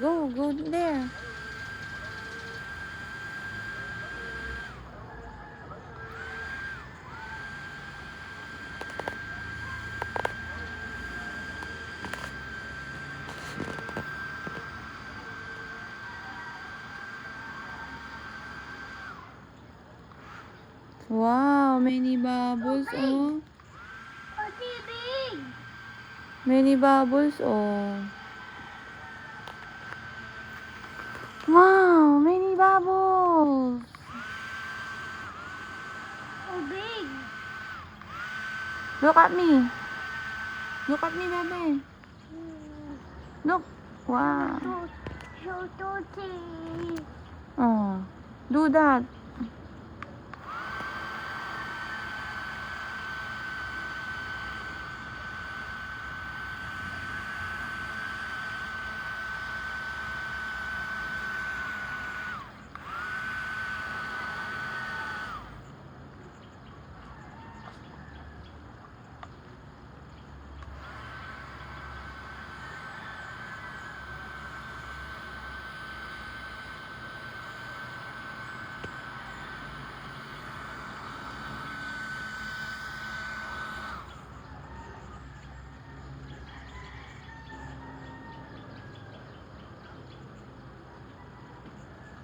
Go there. Wow, many bubbles, oh. Big. Many bubbles, oh. Wow, many bubbles. Oh, big. Look at me. Look at me, baby. Look. Wow. So dirty. Oh, do that.